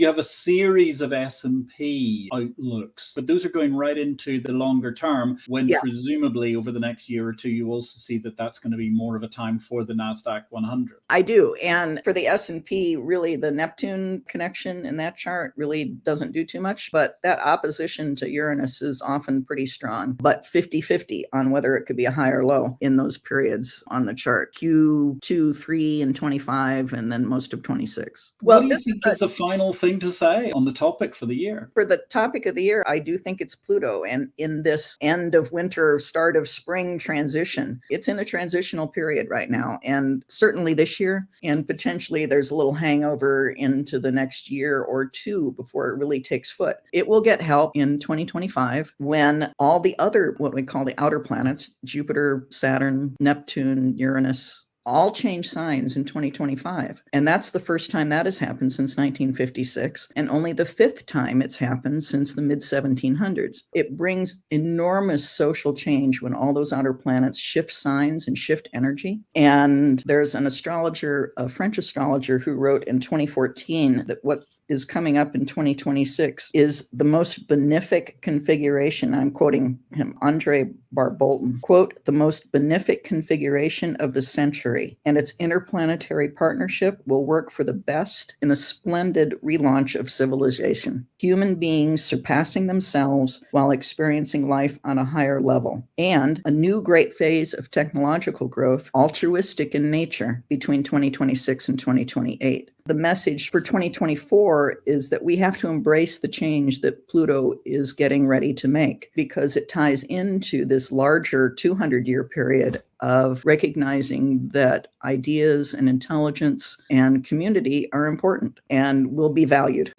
you have a series of S&P outlooks, but those are going right into the longer term when presumably over the next year or two, you also see that that's going to be more of a time for the NASDAQ 100. I do. And for the S&P, really the Neptune connection in that chart really doesn't do too much, but that opposition to Uranus is often pretty strong, but 50-50 on whether it could be a high or low in those periods on the chart. Q2, 3, and 25, and then most of 26. What do you think is the final thing to say on the topic for the year? For the topic of the year, I do think it's Pluto. And in this end of winter, start of spring transition, it's in a transitional period right now. And certainly this year, and potentially there's a little hangover into the next year or two before it really takes foot. It will get help in 2025 when all the other, what we call the outer planets, Jupiter, Saturn, Neptune, Uranus, all change signs in 2025. And that's the first time that has happened since 1956, and only the fifth time it's happened since the mid-1700s. It brings enormous social change when all those outer planets shift signs and shift energy. And there's an astrologer, a French astrologer, who wrote in 2014 that what is coming up in 2026 is the most benefic configuration. I'm quoting him, Bart Bolton, quote, the most benefic configuration of the century, and its interplanetary partnership will work for the best in a splendid relaunch of civilization. Human beings surpassing themselves while experiencing life on a higher level, and a new great phase of technological growth, altruistic in nature, between 2026 and 2028. The message for 2024 is that we have to embrace the change that Pluto is getting ready to make, because it ties into this larger 200-year period of recognizing that ideas and intelligence and community are important and will be valued.